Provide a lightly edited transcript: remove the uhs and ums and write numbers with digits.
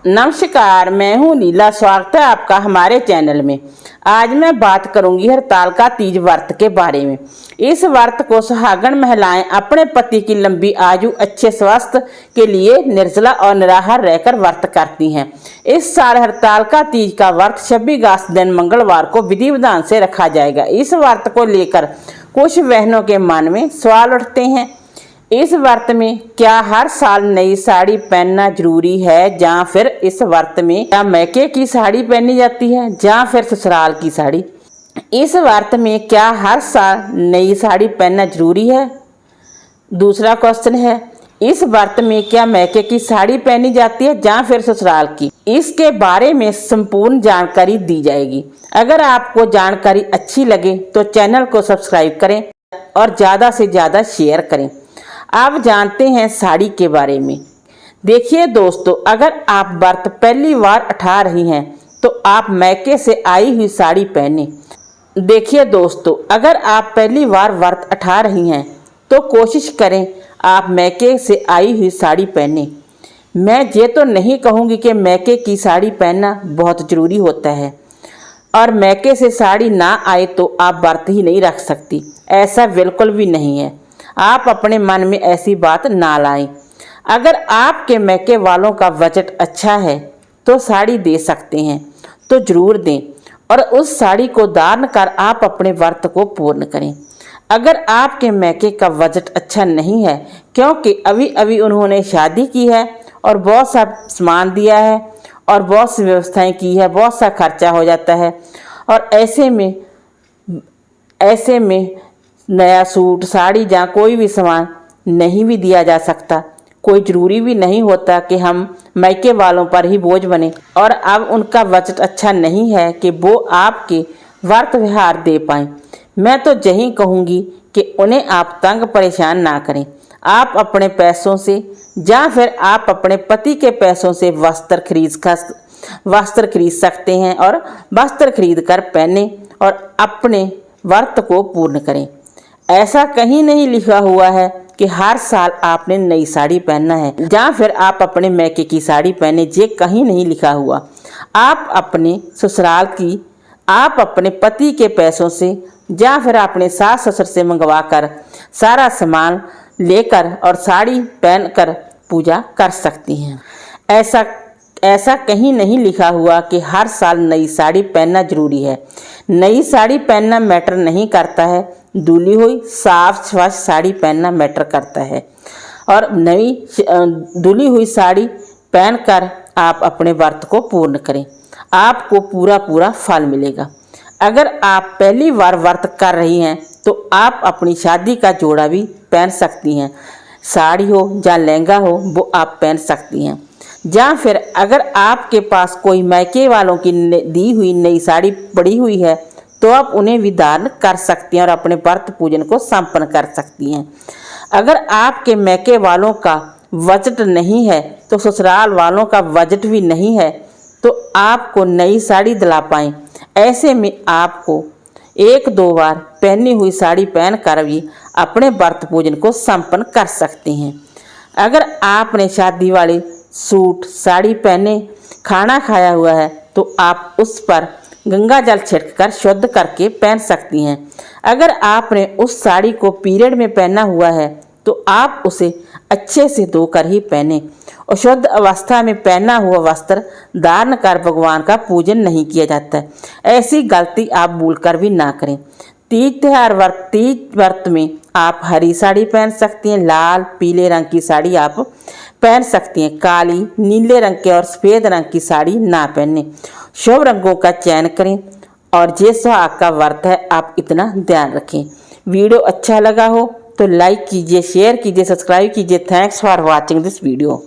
नमस्कार, मैं हूँ लीला। स्वागत है आपका हमारे चैनल में। आज मैं बात करूंगी हरतालिका तीज व्रत के बारे में। इस व्रत को सुहागन महिलाएं अपने पति की लंबी आयु, अच्छे स्वास्थ्य के लिए निर्जला और निराहार रहकर व्रत करती हैं। इस साल हरतालिका तीज का व्रत 26 अगस्त दिन मंगलवार को विधि विधान से रखा जाएगा। इस व्रत को लेकर कुछ बहनों के मन में सवाल उठते हैं। इस व्रत में क्या हर साल नई साड़ी पहनना जरूरी है, या फिर इस व्रत में क्या मैके की साड़ी पहनी जाती है या फिर ससुराल की साड़ी? इस व्रत में क्या हर साल नई साड़ी पहनना जरूरी है? दूसरा क्वेश्चन है, इस व्रत में क्या मैके की साड़ी पहनी जाती है या फिर ससुराल की? इसके बारे में संपूर्ण जानकारी दी जाएगी। अगर आपको जानकारी अच्छी लगे तो चैनल को सब्सक्राइब करें और ज़्यादा से ज़्यादा शेयर करें। आप जानते हैं साड़ी के बारे में। देखिए दोस्तों, अगर आप व्रत पहली बार उठा रही हैं तो आप मैके से आई हुई साड़ी पहने। देखिए दोस्तों, अगर आप पहली बार व्रत उठा रही हैं तो कोशिश करें आप मैके से आई हुई साड़ी पहने। मैं ये तो नहीं कहूँगी कि मैके की साड़ी पहनना बहुत ज़रूरी होता है और मैके से साड़ी ना आए तो आप व्रत ही नहीं रख सकती। ऐसा बिल्कुल भी नहीं है। आप अपने मन में ऐसी बात ना लाएं। अगर आपके मैके वालों का बजट अच्छा है तो साड़ी दे सकते हैं तो ज़रूर दें और उस साड़ी को दान कर आप अपने व्रत को पूर्ण करें। अगर आपके मैके का बजट अच्छा नहीं है, क्योंकि अभी अभी उन्होंने शादी की है और बहुत सा सामान दिया है और बहुत सी व्यवस्थाएं की है, बहुत सा खर्चा हो जाता है, और ऐसे में नया सूट, साड़ी या कोई भी सामान नहीं भी दिया जा सकता। कोई ज़रूरी भी नहीं होता कि हम मैके वालों पर ही बोझ बने, और अब उनका बजट अच्छा नहीं है कि वो आपके व्रत व्यवहार दे पाएँ। मैं तो यही कहूँगी कि उन्हें आप तंग परेशान ना करें। आप अपने पैसों से या फिर आप अपने पति के पैसों से वस्त्र खरीद सकते हैं और वस्त्र खरीद कर पहने और अपने व्रत को पूर्ण करें। ऐसा कहीं नहीं लिखा हुआ है कि हर साल आपने नई साड़ी पहनना है या फिर आप अपने मैके की साड़ी पहने। ये कहीं नहीं लिखा हुआ। आप अपने ससुराल की, आप अपने पति के पैसों से या फिर अपने सास ससुर से मंगवा कर सारा सामान लेकर और साड़ी पहनकर पूजा कर सकती हैं। ऐसा कहीं नहीं लिखा हुआ कि हर साल नई साड़ी पहनना जरूरी है। नई साड़ी पहनना मैटर नहीं करता है, धुली हुई साफ स्वच्छ साड़ी पहनना मैटर करता है। और नई धुली हुई साड़ी पहनकर आप अपने व्रत को पूर्ण करें, आपको पूरा फल मिलेगा। अगर आप पहली बार व्रत कर रही हैं तो आप अपनी शादी का जोड़ा भी पहन सकती हैं। साड़ी हो या लहंगा हो, वो आप पहन सकती हैं। या फिर अगर आपके पास कोई मैके वालों की दी हुई नई साड़ी पड़ी हुई है तो आप उन्हें भी दान कर सकती हैं और अपने व्रत पूजन को संपन्न कर सकती हैं। अगर आपके मैके वालों का बजट नहीं है तो ससुराल वालों का बजट भी नहीं है तो आपको नई साड़ी दिला पाएँ। ऐसे में आपको 1-2 बार पहनी हुई साड़ी पहन कर भी अपने व्रत पूजन को संपन्न कर सकते हैं। अगर आपने शादी वाले सूट, साड़ी पहने, खाना खाया हुआ है तो आप उस पर गंगा जल छिड़ककर शुद्ध करके पहन सकती हैं। अगर आपने उस साड़ी को पीरियड में पहना हुआ है तो आप उसे अच्छे से धोकर ही पहने। और शुद्ध अवस्था में पहना हुआ वस्त्र धारण कर भगवान का पूजन नहीं किया जाता है। ऐसी गलती आप भूलकर भी ना करें। तीज व्रत में आप हरी साड़ी पहन सकती हैं, लाल पीले रंग की साड़ी आप पहन सकती हैं। काली, नीले रंग के और सफ़ेद रंग की साड़ी ना पहने। शुभ रंगों का चयन करें और ये सुहाग का व्रत है, आप इतना ध्यान रखें। वीडियो अच्छा लगा हो तो लाइक कीजिए, शेयर कीजिए, सब्सक्राइब कीजिए। Thanks for watching this video.